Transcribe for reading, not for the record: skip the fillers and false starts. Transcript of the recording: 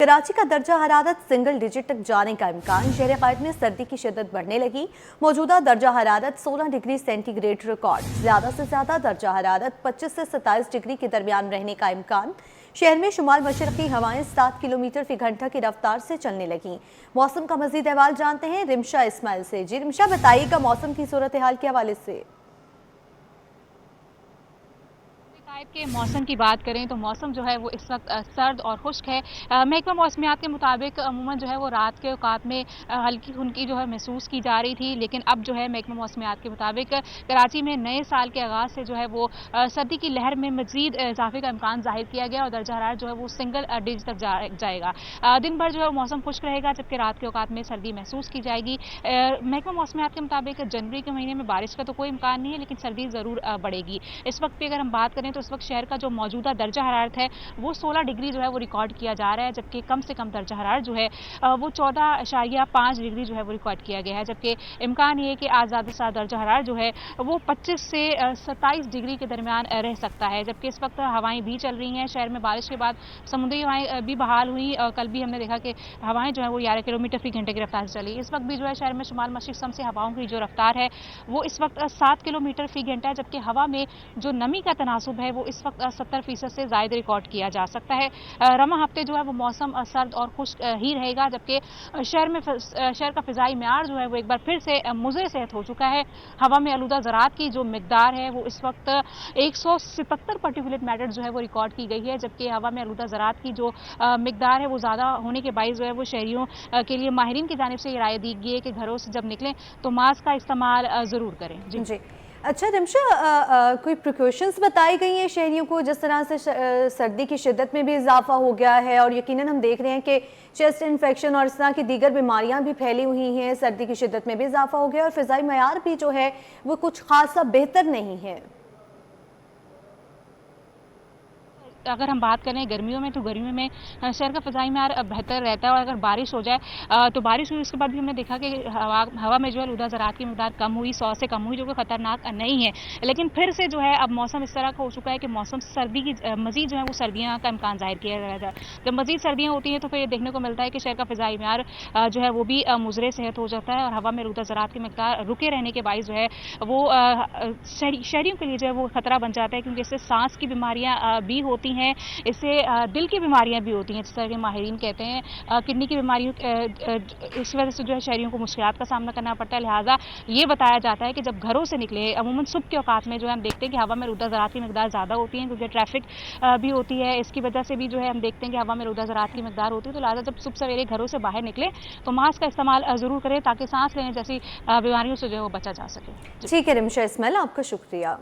कराची का दर्जा हरारत सिंगल डिजिट तक जाने का इम्कान। शहर कायद में सर्दी की शिद्दत बढ़ने लगी। मौजूदा दर्जा हरारत 16 डिग्री सेंटीग्रेड रिकॉर्ड। ज़्यादा से ज़्यादा दर्जा हरारत 25 से 27 डिग्री के दरमियान रहने का इम्कान। शहर में शुमाल मशरक़ी हवाएं 7 किलोमीटर फी घंटा की रफ्तार से चलने लगीं। मौसम का मज़ीद अहवाल जानते हैं रिमशा इस्माइल से। जी रिमशा, बताइएगा मौसम की सूरत हाल के हवाले से। के मौसम की बात करें तो मौसम जो है वो इस वक्त सर्द और खुश्क है। महकमा मौसमियात के मुताबिक अमूमन जो है वो रात के औकात में हल्की खुनकी जो है महसूस की जा रही थी, लेकिन अब जो है महकमा मौसमियात के मुताबिक कराची में नए साल के आगाज़ से जो है वो सर्दी की लहर में मज़ीद इजाफे का इम्कान जाहिर किया गया और दर्जा हरारत जो है वो सिंगल डिजिट तक जाएगा। दिन भर जो है मौसम खुश्क रहेगा, जबकि रात के औकात में सर्दी महसूस की जाएगी। महकमा मौसमियात के मुताबिक जनवरी के महीने में बारिश का तो कोई इम्कान नहीं है, लेकिन सर्दी ज़रूर बढ़ेगी। इस वक्त पर अगर हम बात करें तो इस वक्त शहर का जो मौजूदा दर्जा हरारत है वो 16 डिग्री जो है वो रिकॉर्ड किया जा रहा है, जबकि कम से कम दर्जा हरारत जो है वो 14.5 डिग्री जो है वो रिकॉर्ड किया गया है। जबकि इम्कान ये है कि आज ज़्यादा से ज़्यादा दर्जा हरारत जो है वो 25 से 27 डिग्री के दरमियान रह सकता है। जबकि इस वक्त हवाएं भी चल रही हैं। शहर में बारिश के बाद समुद्री हवाएं भी बहाल हुई। कल भी हमने देखा कि हवाएं जो है वो 11 किलोमीटर फी घंटे की रफ्तार से चली। इस वक्त भी जो है शहर में शुमाल मशरिक़ से हवाओं की जो रफ्तार है वो इस वक्त 7 किलोमीटर फी घंटा है, जबकि हवा में जो नमी का तनासुब है वो इस वक्त 70% से ज़ायद रिकॉर्ड किया जा सकता है। रवा हफ्ते जो है वो मौसम सर्द और खुश्क ही रहेगा, जबकि शहर का फ़िज़ाई मेयार जो है वो एक बार फिर से मुज़र सेहत हो चुका है। हवा में आलूदा ज़रात की जो मिकदार है वो इस वक्त 177 पार्टिकुलेट मैटर जो है वो रिकॉर्ड की गई है, जबकि हवा में आलूदा ज़रात की जो मिकदार है वो ज़्यादा होने के बाइस जो है वो शहरियों के लिए माहिरीन की जानिब से ये राय दी गई है कि घरों से जब निकलें तो मास्क का इस्तेमाल ज़रूर करें। जी। अच्छा रिमशा, कोई प्रिकॉशंस बताई गई हैं शहरियों को जिस तरह से सर्दी की शिद्दत में भी इजाफा हो गया है और यकीनन हम देख रहे हैं कि चेस्ट इन्फेक्शन और इस तरह की दीगर बीमारियां भी फैली हुई हैं, सर्दी की शिद्दत में भी इजाफा हो गया और फ़िज़ाई मयार भी जो है वो कुछ खासा बेहतर नहीं है। अगर हम बात करें गर्मियों में तो गर्मियों में शहर का फ़िज़ाई मेयार बेहतर रहता है और अगर बारिश हो जाए तो बारिश हुई उसके बाद भी हमने देखा कि हवा में जो है आलूदा ज़रात की मिक़दार कम हुई, 100 से कम हुई, जो कि ख़तरनाक नहीं है। लेकिन फिर से जो है अब मौसम इस तरह का हो चुका है कि मौसम सर्दी की मज़ीद जो है वो सर्दियाँ का इम्कान ज़ाहिर किया जाता है। जब मज़ीद सर्दियाँ होती हैं तो फिर ये देखने को मिलता है कि शहर का फ़िज़ाई मेयार जो है वो भी मुज़र सेहत हो जाता है और हवा में आलूदा ज़रात की मिक़दार रुके रहने के बाइस जो है वो शहरियों के लिए जो है वो ख़तरा बन जाता है, क्योंकि इससे सांस की बीमारियाँ भी होती हैं, इससे दिल की बीमारियां भी होती हैं, जिस तरह के माहिरीन कहते हैं किडनी की बीमारियों इस वजह से जो है शहरियों को मुश्किलात का सामना करना पड़ता है। लिहाजा ये बताया जाता है कि जब घरों से निकले अमूमन सुबह के औकात में जो है हम देखते हैं कि हवा में आलूदा ज़रात की मिक़दार ज़्यादा होती है, क्योंकि ट्रैफिक भी होती है। इसकी वजह से भी जो है हम देखते हैं कि हवा में आलूदा ज़रात की मिक़दार होती है। तो लिहाजा जब सुबह सवेरे घरों से बाहर निकले तो मास्क का इस्तेमाल ज़रूर करें ताकि सांस लेने जैसी बीमारियों से जो है वो बचा जा सके। ठीक है रिमशा इस्माइल, आपका शुक्रिया।